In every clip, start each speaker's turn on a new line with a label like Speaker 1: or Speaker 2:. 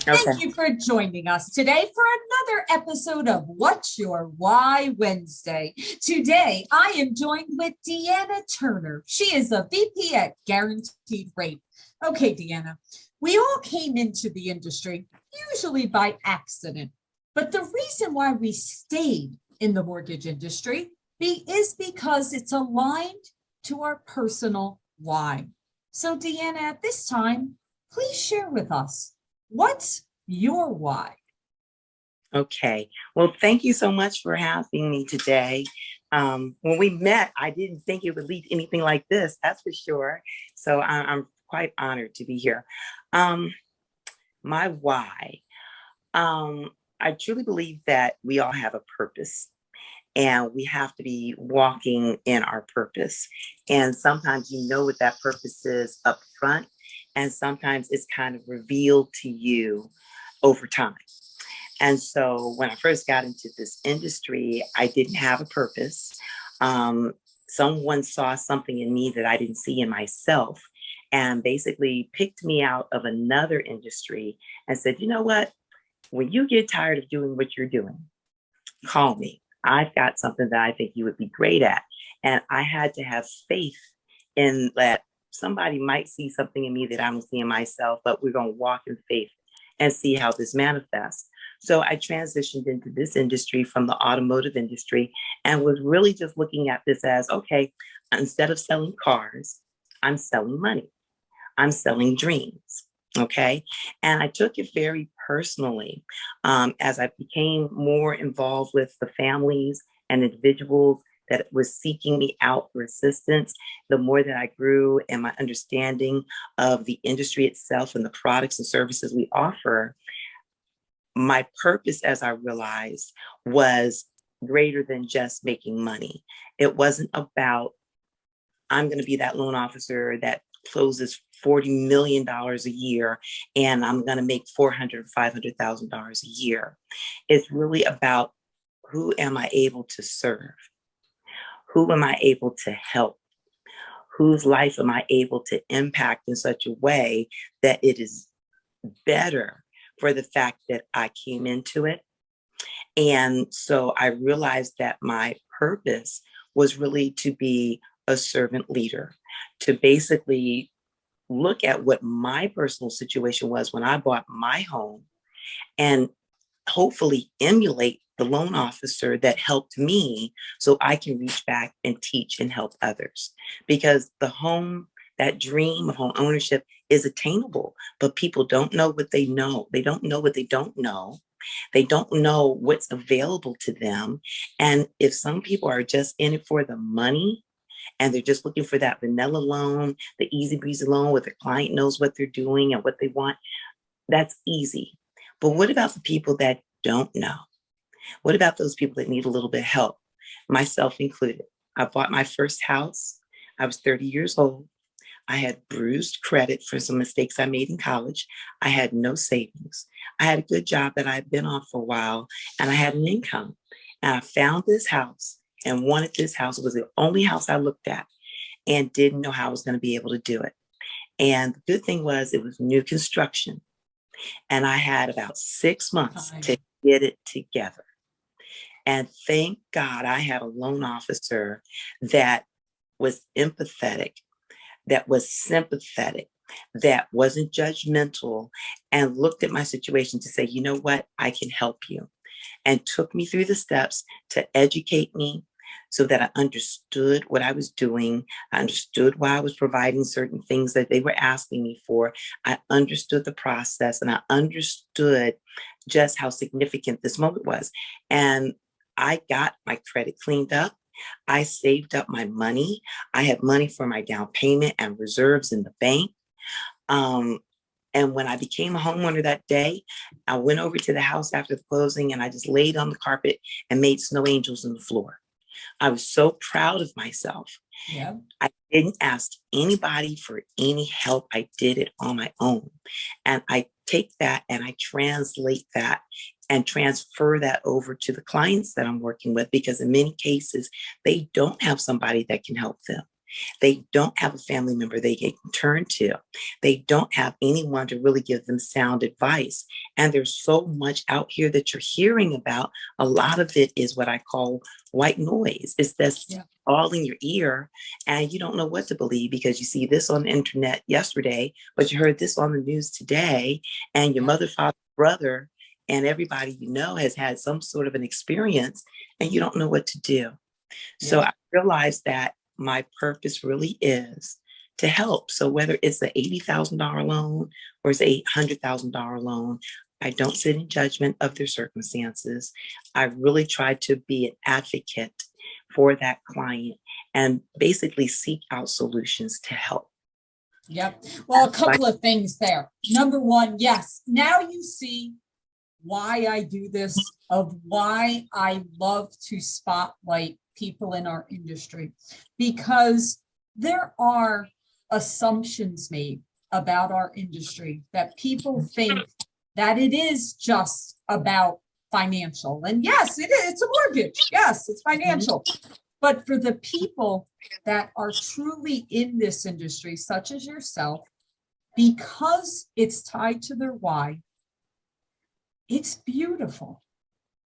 Speaker 1: Thank
Speaker 2: Okay.
Speaker 1: you for joining us today for another episode of What's Your Why Wednesday. Today, I am joined with Deanna Turner. She is a VP at Guaranteed Rate. Okay, Deanna, we all came into the industry, usually by accident. But the reason why we stayed in the mortgage industry is because it's aligned to our personal why. So, Deanna, at this time, please share with us what's your why?
Speaker 2: Okay. Well, thank you so much for having me today. When we met, I didn't think it would lead to anything like this, that's for sure. So I'm quite honored to be here. Um, my why. I truly believe that we all have a purpose and we have to be walking in our purpose. And sometimes you know what that purpose is up front, and sometimes it's kind of revealed to you over time. And so when I first got into this industry, I didn't have a purpose. Um, Someone saw something in me that I didn't see in myself and basically picked me out of another industry and said, you know what? When you get tired of doing what you're doing, call me. I've got something that I think you would be great at. And I had to have faith in that somebody might see something in me that I don't see in myself, but we're going to walk in faith and see how this manifests. So I transitioned into this industry from the automotive industry and was really just looking at this as okay, instead of selling cars, I'm selling money. I'm selling dreams. Okay. And I took it very personally as I became more involved with the families and individuals that was seeking me out for assistance. The more that I grew in my understanding of the industry itself and the products and services we offer, my purpose, as I realized, was greater than just making money. It wasn't about I'm going to be that loan officer that closes $40 million a year and I'm going to make $400,000, $500,000 a year. It's really about who am I able to serve? Who am I able to help? Whose life am I able to impact in such a way that it is better for the fact that I came into it? And so I realized that my purpose was really to be a servant leader, to basically look at what my personal situation was when I bought my home and hopefully emulate the loan officer that helped me so I can reach back and teach and help others. Because the home, that dream of home ownership is attainable, but people don't know what they know. They don't know what they don't know. They don't know what's available to them. And if some people are just in it for the money, and they're just looking for that vanilla loan, the easy breezy loan where the client knows what they're doing and what they want, that's easy. But what about the people that don't know? What about those people that need a little bit of help, myself included? I bought my first house. I was 30 years old. I had bruised credit for some mistakes I made in college. I had no savings. I had a good job that I had been on for a while, and I had an income. And I found this house and wanted this house. It was the only house I looked at and didn't know how I was going to be able to do it. And the good thing was it was new construction. And I had about 6 months to get it together. And thank God I had a loan officer that was empathetic, that was sympathetic, that wasn't judgmental, and looked at my situation to say, you know what, I can help you. And took me through the steps to educate me so that I understood what I was doing. I understood why I was providing certain things that they were asking me for. I understood the process and I understood just how significant this moment was. And I got my credit cleaned up. I saved up my money. I had money for my down payment and reserves in the bank. Um, and when I became a homeowner that day, I went over to the house after the closing and I just laid on the carpet and made snow angels in the floor. I was so proud of myself.
Speaker 1: Yeah.
Speaker 2: I didn't ask anybody for any help. I did it on my own. And I take that and I translate that and transfer that over to the clients that I'm working with because in many cases, they don't have somebody that can help them. They don't have a family member they can turn to. They don't have anyone to really give them sound advice. And there's so much out here that you're hearing about. A lot of it is what I call white noise. It's this all in your ear, and you don't know what to believe because you see this on the internet yesterday, but you heard this on the news today, and your mother, father, brother, and everybody you know has had some sort of an experience, and you don't know what to do. So I realized that my purpose really is to help. So whether it's an $80,000 loan or it's an $800,000 loan, I don't sit in judgment of their circumstances. I really try to be an advocate for that client and basically seek out solutions to help.
Speaker 1: Yep. Well, a couple of things there. Number one, yes, now you see why I do this, of why I love to spotlight people in our industry, because there are assumptions made about our industry that people think that it is just about financial. And yes, it is. It's a mortgage. Yes, it's financial. But for the people that are truly in this industry, such as yourself, because it's tied to their why, it's beautiful.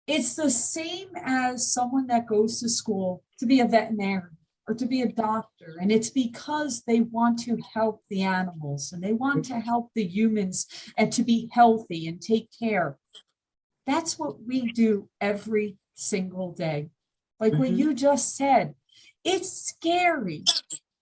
Speaker 1: It's the same as someone that goes to school to be a veterinarian or to be a doctor. And it's because they want to help the animals and they want to help the humans and to be healthy and take care. That's what we do every single day. Like what you just said, it's scary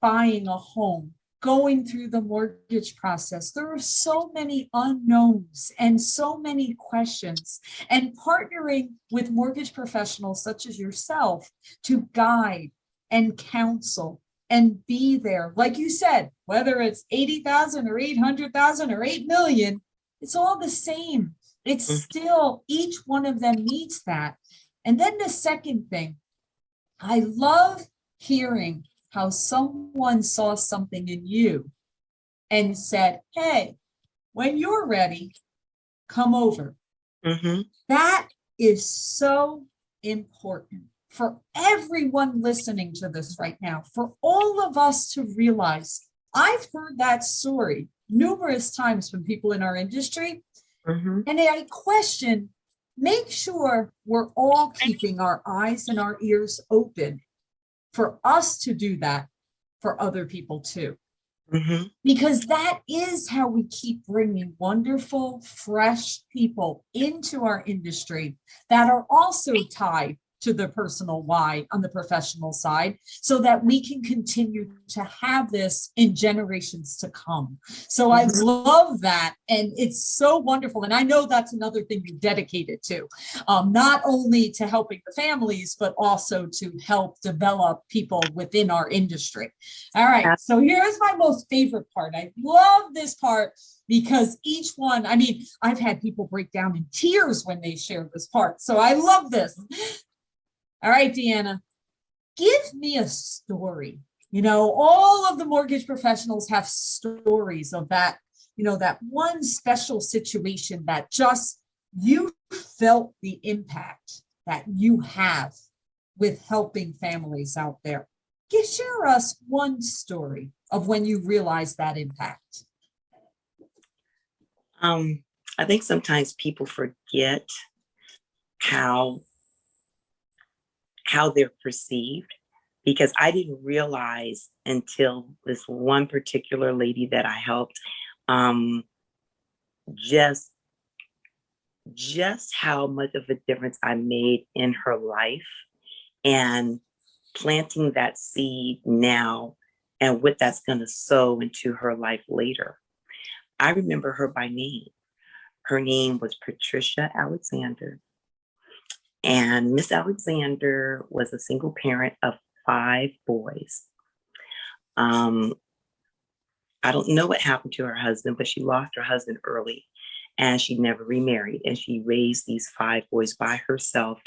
Speaker 1: buying a home, going through the mortgage process. There are so many unknowns and so many questions, and partnering with mortgage professionals such as yourself to guide and counsel and be there. Like you said, whether it's 80,000 or 800,000 or 8 million, it's all the same. It's still, each one of them needs that. And then the second thing, I love hearing how someone saw something in you and said, hey, when you're ready, come over. That is so important for everyone listening to this right now, for all of us to realize. I've heard that story numerous times from people in our industry, and I question, make sure we're all keeping our eyes and our ears open for us to do that for other people too. Because that is how we keep bringing wonderful, fresh people into our industry that are also tied to the personal why on the professional side, so that we can continue to have this in generations to come. So I love that. And it's so wonderful. And I know that's another thing you dedicated to, not only to helping the families, but also to help develop people within our industry. All right. So here's my most favorite part. I love this part because each one, I mean, I've had people break down in tears when they share this part. So I love this. All right, Deanna, give me a story. You know, all of the mortgage professionals have stories of that, you know, that one special situation that just you felt the impact that you have with helping families out there. Share us one story of when you realized that impact.
Speaker 2: I think sometimes people forget how they're perceived, because I didn't realize until this one particular lady that I helped, just how much of a difference I made in her life, and planting that seed now and what that's going to sow into her life later. I remember her by name. Her name was Patricia Alexander. And Miss Alexander was a single parent of 5 boys. I don't know what happened to her husband, but she lost her husband early and she never remarried. And she raised these 5 boys by herself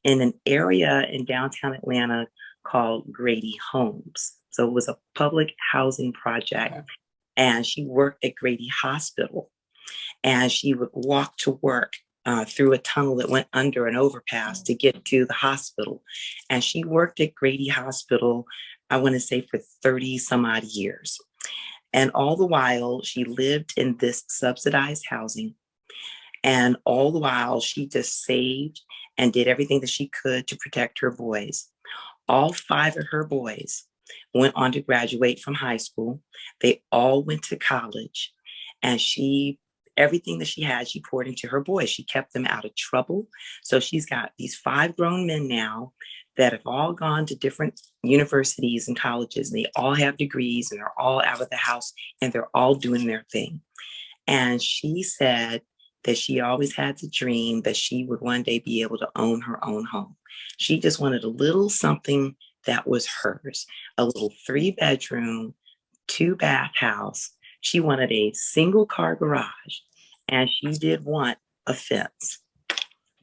Speaker 2: in an area in downtown Atlanta called Grady Homes. So it was a public housing project. And she worked at Grady Hospital. And she would walk to work through a tunnel that went under an overpass to get to the hospital. And she worked at Grady Hospital I want to say for 30 some odd years. And all the while, she lived in this subsidized housing. And all the while, she just saved and did everything that she could to protect her boys. All 5 of her boys went on to graduate from high school. They all went to college. And everything that she had, she poured into her boys. She kept them out of trouble. So she's got these 5 grown men now that have all gone to different universities and colleges. And they all have degrees and they're all out of the house and they're all doing their thing. And she said that she always had the dream that she would one day be able to own her own home. She just wanted a little something that was hers, a little 3-bedroom, 2-bath house. She wanted a single car garage, and she did want a fence.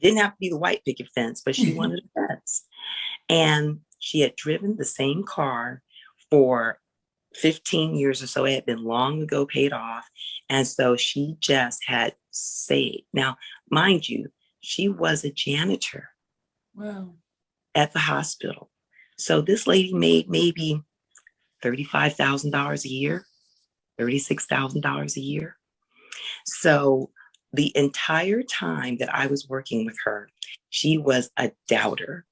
Speaker 2: Didn't have to be the white picket fence, but she wanted a fence. And she had driven the same car for 15 years or so. It had been long ago paid off. And so she just had saved. Now, mind you, she was a janitor at the hospital. So this lady made maybe $35,000 a year, $36,000 a year. So the entire time that I was working with her, she was a doubter.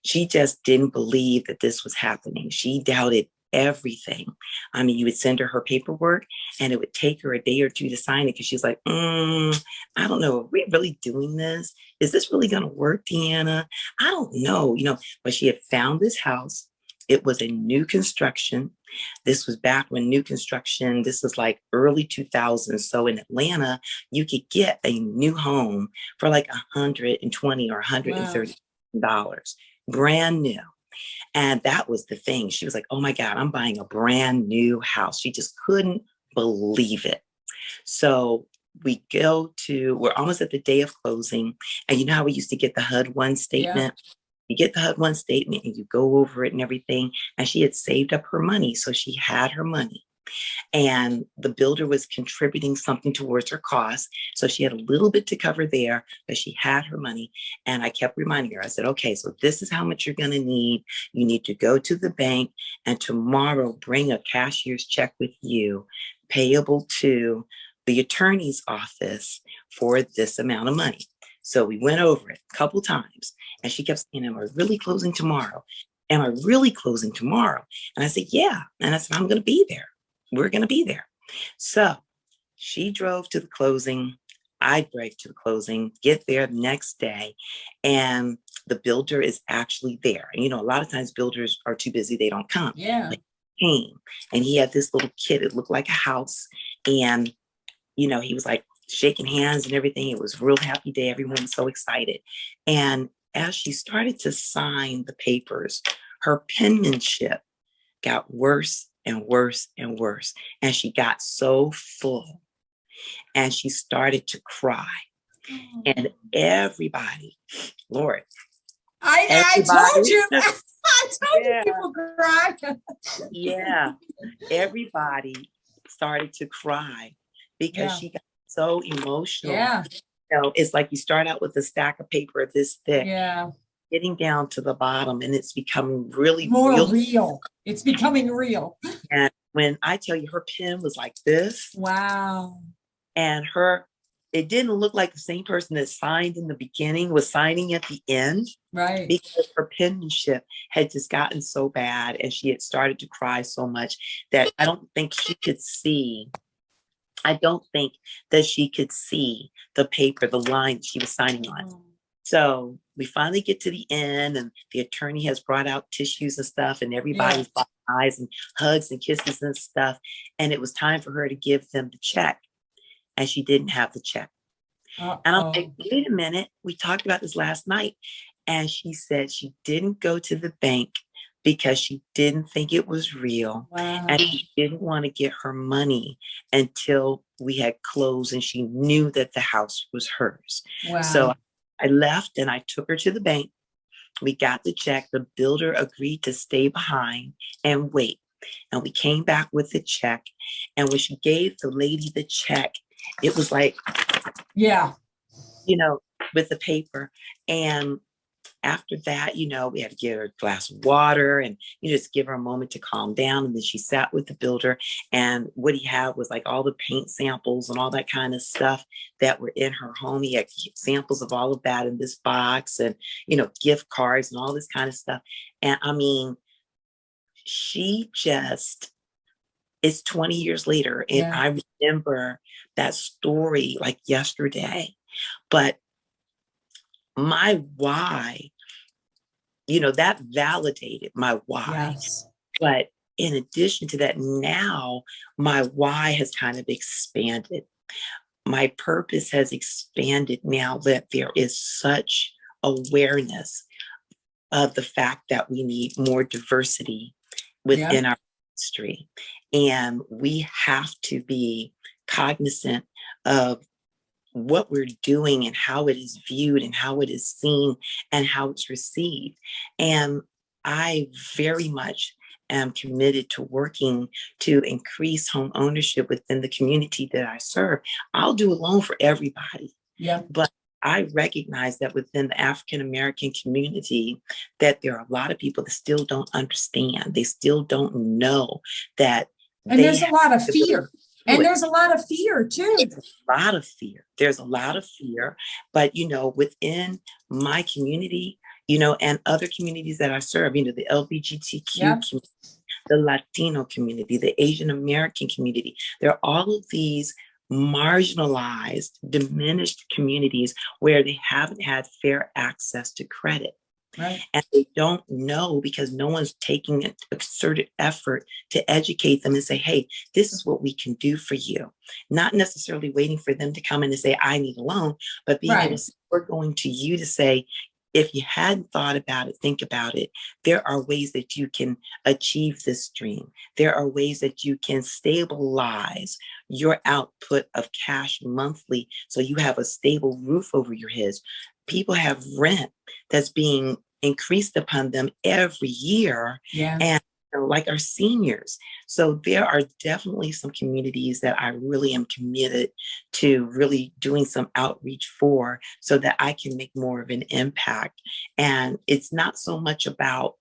Speaker 2: She just didn't believe that this was happening. She doubted everything. I mean, you would send her her paperwork and it would take her a day or 2 to sign it because she's like, I don't know, are we really doing this? Is this really going to work, Deanna? I don't know, but she had found this house. It was a new construction. This was back when new construction, this was like early 2000s. So in Atlanta, you could get a new home for like $120 or $130, brand new. And that was the thing. She was like, oh my God, I'm buying a brand new house. She just couldn't believe it. So we're almost at the day of closing. And you know how we used to get the HUD-1 statement? Yeah. You get the HUD-1 statement and you go over it and everything. And she had saved up her money. So she had her money. And the builder was contributing something towards her costs. So she had a little bit to cover there, but she had her money. And I kept reminding her, I said, okay, so this is how much you're going to need. You need to go to the bank and tomorrow bring a cashier's check with you, payable to the attorney's office for this amount of money. So we went over it a couple times and she kept saying, am I really closing tomorrow? Am I really closing tomorrow? And I said, yeah. And I said, I'm going to be there. We're going to be there. So she drove to the closing. I drove to the closing, get there the next day, and the builder is actually there. And, a lot of times builders are too busy. They don't come.
Speaker 1: Yeah.
Speaker 2: But he came, and he had this little kid. It looked like a house. And, he was like shaking hands and everything. It was a real happy day. Everyone was so excited. And as she started to sign the papers, her penmanship got worse and worse and worse. And she got so full and she started to cry. And everybody, Lord.
Speaker 1: I told you. I told you people cry.
Speaker 2: Yeah. Everybody started to cry because she got so emotional.
Speaker 1: Yeah.
Speaker 2: It's like you start out with a stack of paper this thick.
Speaker 1: Yeah.
Speaker 2: Getting down to the bottom and it's becoming really
Speaker 1: more real. It's becoming real.
Speaker 2: And when I tell you her pen was like this.
Speaker 1: Wow.
Speaker 2: And it didn't look like the same person that signed in the beginning was signing at the end.
Speaker 1: Right.
Speaker 2: Because her penmanship had just gotten so bad and she had started to cry so much that I don't think that she could see the paper, the line she was signing on. Oh. So we finally get to the end and the attorney has brought out tissues and stuff and everybody's eyes and hugs and kisses and stuff. And it was time for her to give them the check. And she didn't have the check. And I'm like, wait a minute. We talked about this last night. And she said she didn't go to the bank because she didn't think it was real.
Speaker 1: Wow.
Speaker 2: And she didn't want to get her money until we had closed and she knew that the house was hers.
Speaker 1: Wow.
Speaker 2: So I left and I took her to the bank. We got the check. The builder agreed to stay behind and wait. And we came back with the check. And when she gave the lady the check, it was like,
Speaker 1: with
Speaker 2: the paper. And after that, we had to give her a glass of water and just give her a moment to calm down. And then she sat with the builder, and what he had was like all the paint samples and all that kind of stuff that were in her home. He had samples of all of that in this box, and gift cards and all this kind of stuff. And I mean, she just, it's 20 years later, and
Speaker 1: Yeah.
Speaker 2: I remember that story like yesterday. But my why, that validated my why.
Speaker 1: Yes.
Speaker 2: But in addition to that, now my why has kind of expanded. My purpose has expanded now that there is such awareness of the fact that we need more diversity within our industry. And we have to be cognizant of what we're doing and how it is viewed and how it is seen and how it's received. And I very much am committed to working to increase home ownership within the community that I serve. I'll do a loan for everybody.
Speaker 1: Yeah.
Speaker 2: But I recognize that within the African American community, that there are a lot of people that still don't understand. They still don't know that.
Speaker 1: And there's a lot of fear. And there's a lot of fear too.
Speaker 2: There's a lot of fear. There's a lot of fear. But, within my community, and other communities that I serve, the LGBTQ community, the Latino community, the Asian American community, there are all of these marginalized, diminished communities where they haven't had fair access to credit.
Speaker 1: Right.
Speaker 2: And they don't know because no one's taking an exerted effort to educate them and say, hey, this is what we can do for you. Not necessarily waiting for them to come in and say, I need a loan, but being able to say, we're going to you to say, if you hadn't thought about it, think about it. There are ways that you can achieve this dream. There are ways that you can stabilize your output of cash monthly so you have a stable roof over your heads. People have rent that's being increased upon them every year.
Speaker 1: Yeah.
Speaker 2: And like our seniors. So there are definitely some communities that I really am committed to really doing some outreach for so that I can make more of an impact. And it's not so much about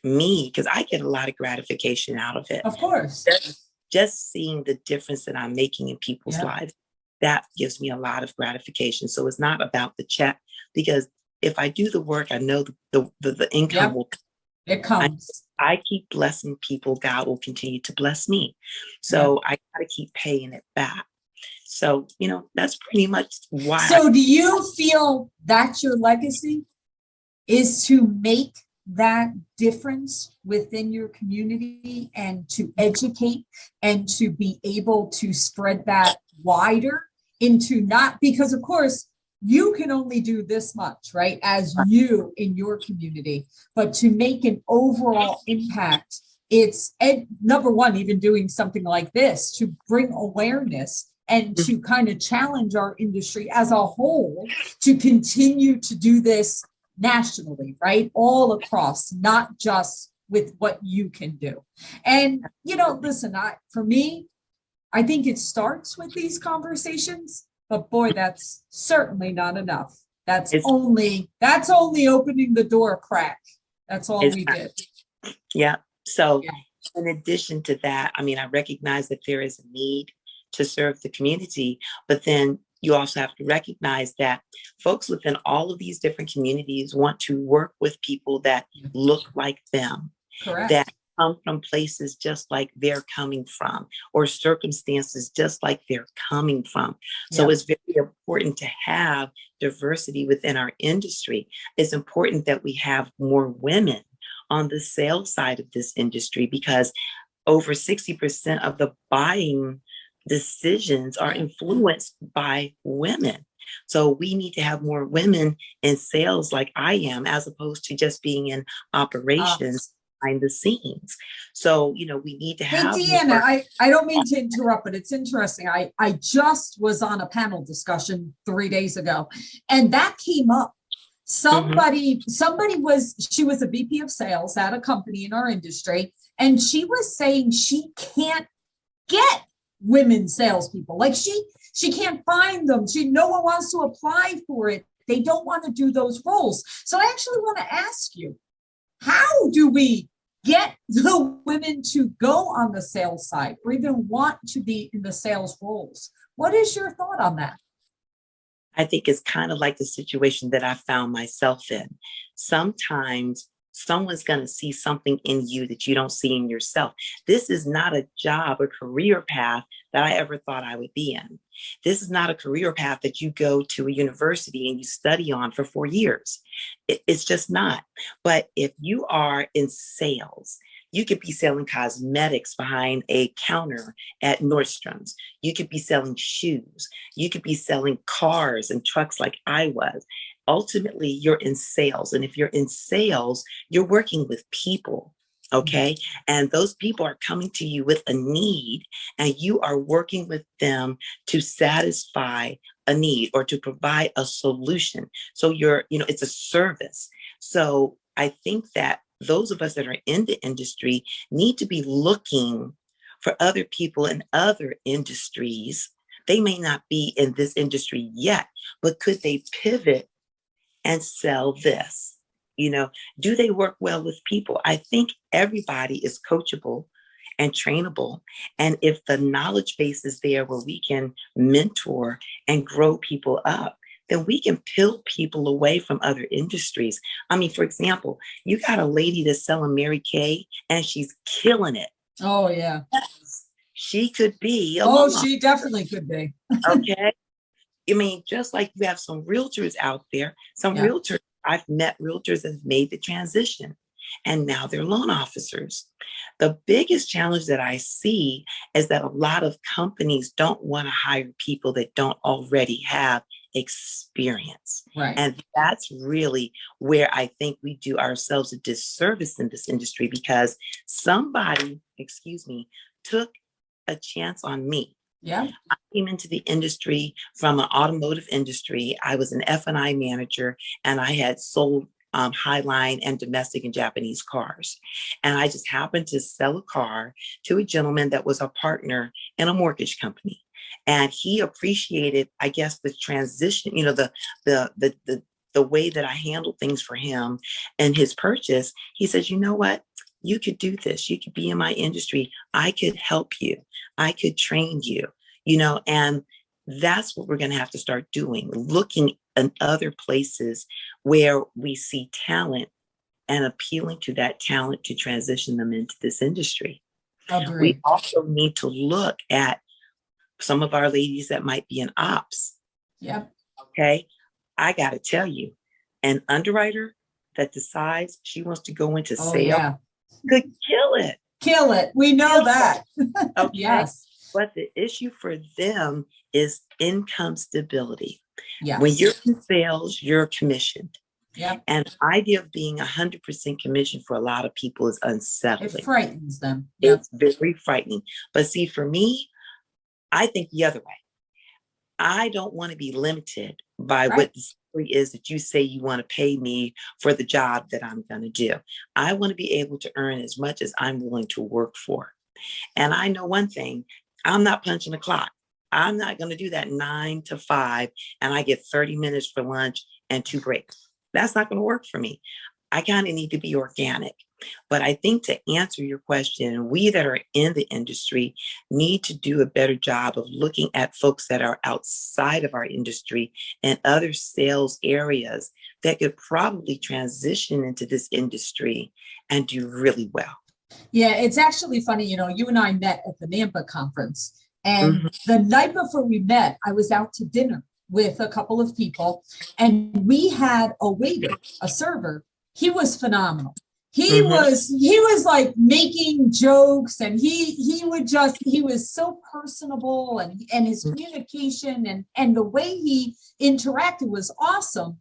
Speaker 2: me because I get a lot of gratification out of it.
Speaker 1: Of course.
Speaker 2: Just seeing the difference that I'm making in people's lives, that gives me a lot of gratification. So it's not about the check, because if I do the work, I know the income will come.
Speaker 1: It comes.
Speaker 2: I keep blessing people, God will continue to bless me. So I got to keep paying it back. So, that's pretty much why.
Speaker 1: So do you feel that's your legacy, is to make that difference within your community and to educate and to be able to spread that wider into, not because of course you can only do this much, right, as you in your community, but to make an overall impact. It's number one, even doing something like this to bring awareness and to kind of challenge our industry as a whole to continue to do this nationally, right, all across, not just with what you can do. And listen, for me, I think it starts with these conversations. But boy, that's certainly not enough. That's only opening the door a crack. That's all we did.
Speaker 2: Yeah. So in addition to that, I recognize that there is a need to serve the community, but then you also have to recognize that folks within all of these different communities want to work with people that look like them.
Speaker 1: Correct.
Speaker 2: That come from places just like they're coming from, or circumstances just like they're coming from. So it's very important to have diversity within our industry. It's important that we have more women on the sales side of this industry, because over 60% of the buying decisions are influenced by women. So we need to have more women in sales like I am, as opposed to just being in operations behind the scenes. So, we need to have.
Speaker 1: Hey, Deanna, I don't mean to interrupt, but it's interesting. I just was on a panel discussion 3 days ago, and that came up. Somebody she was a VP of sales at a company in our industry, and she was saying she can't get women salespeople. Like she can't find them. No one wants to apply for it They don't want to do those roles. So I actually want to ask you, how do we get the women to go on the sales side or even want to be in the sales roles? What is your thought on that?
Speaker 2: I think it's kind of like the situation that I found myself in. Sometimes someone's going to see something in you that you don't see in yourself. This is not a job or career path that I ever thought I would be in. This is not a career path that you go to a university and you study on for 4 years. It's just not. But if you are in sales, you could be selling cosmetics behind a counter at Nordstrom's. You could be selling shoes. You could be selling cars and trucks like I was. Ultimately, you're in sales. And if you're in sales, you're working with people. Okay. And those people are coming to you with a need, and you are working with them to satisfy a need or to provide a solution. So it's a service. So I think that those of us that are in the industry need to be looking for other people in other industries. They may not be in this industry yet, but could they pivot and sell this? Do they work well with people? I think everybody is coachable and trainable. And if the knowledge base is there where we can mentor and grow people up, then we can peel people away from other industries. I mean, for example, you got a lady that's selling Mary Kay and she's killing it.
Speaker 1: Oh, yeah.
Speaker 2: She could be.
Speaker 1: She definitely could be.
Speaker 2: Okay. I mean, just like you have some realtors out there, realtors, I've met realtors that have made the transition and now they're loan officers. The biggest challenge that I see is that a lot of companies don't want to hire people that don't already have experience.
Speaker 1: Right.
Speaker 2: And that's really where I think we do ourselves a disservice in this industry, because somebody, took a chance on me.
Speaker 1: Yeah.
Speaker 2: I came into the industry from an automotive industry. I was an F&I manager, and I had sold highline and domestic and Japanese cars. And I just happened to sell a car to a gentleman that was a partner in a mortgage company. And he appreciated, I guess, the transition, the way that I handled things for him and his purchase. He says, you know what? You could do this. You could be in my industry. I could help you. I could train you, and that's what we're going to have to start doing, looking in other places where we see talent and appealing to that talent to transition them into this industry.
Speaker 1: Agreed.
Speaker 2: We also need to look at some of our ladies that might be in ops.
Speaker 1: Yep.
Speaker 2: Okay. I got to tell you, an underwriter that decides she wants to go into sales could kill it.
Speaker 1: Kill it. We know that.
Speaker 2: Okay.
Speaker 1: Yes.
Speaker 2: But the issue for them is income stability.
Speaker 1: Yes.
Speaker 2: When you're in sales, you're commissioned.
Speaker 1: Yep.
Speaker 2: And the idea of being 100% commissioned for a lot of people is unsettling.
Speaker 1: It frightens them. Yep.
Speaker 2: It's very frightening. But see, for me, I think the other way. I don't want to be limited by what the salary is that you say you want to pay me for the job that I'm going to do. I want to be able to earn as much as I'm willing to work for. And I know one thing, I'm not punching the clock. I'm not going to do that 9 to 5 and I get 30 minutes for lunch and 2 breaks. That's not going to work for me. I kind of need to be organic. But I think to answer your question, we that are in the industry need to do a better job of looking at folks that are outside of our industry and other sales areas that could probably transition into this industry and do really well.
Speaker 1: Yeah, it's actually funny, you and I met at the NAMPA conference, and the night before we met, I was out to dinner with a couple of people, and we had a waiter, a server. He was phenomenal. He was like making jokes, and he was so personable, and his communication and the way he interacted was awesome.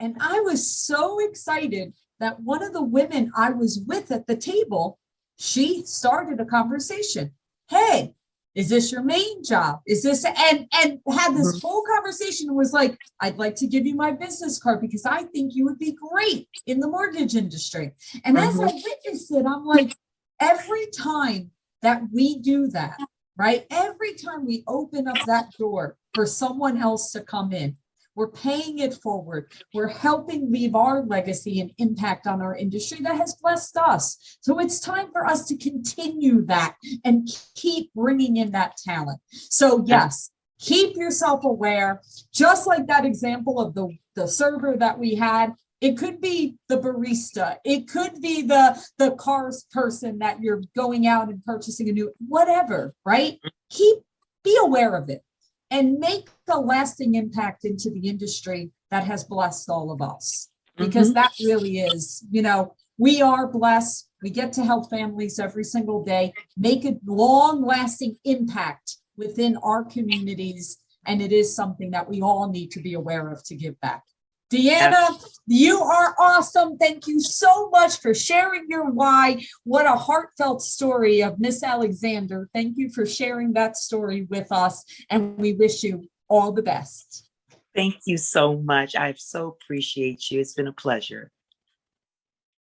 Speaker 1: And I was so excited that one of the women I was with at the table, she started a conversation. Hey, is this your main job? Is this, and had this whole conversation and was like, I'd like to give you my business card because I think you would be great in the mortgage industry. And as I witnessed it, I'm like, every time that we do that, right? Every time we open up that door for someone else to come in, We're paying it forward. We're helping leave our legacy and impact on our industry that has blessed us. So it's time for us to continue that and keep bringing in that talent. So yes, keep yourself aware, just like that example of the server that we had. It could be the barista. It could be the cars person that you're going out and purchasing a new, whatever, right? Be aware of it and make a lasting impact into the industry that has blessed all of us. Because that really is, we are blessed. We get to help families every single day, make a long lasting impact within our communities. And it is something that we all need to be aware of to give back. Deanna, you are awesome. Thank you so much for sharing your why. What a heartfelt story of Miss Alexander. Thank you for sharing that story with us, and we wish you all the best.
Speaker 2: Thank you so much. I so appreciate you. It's been a pleasure.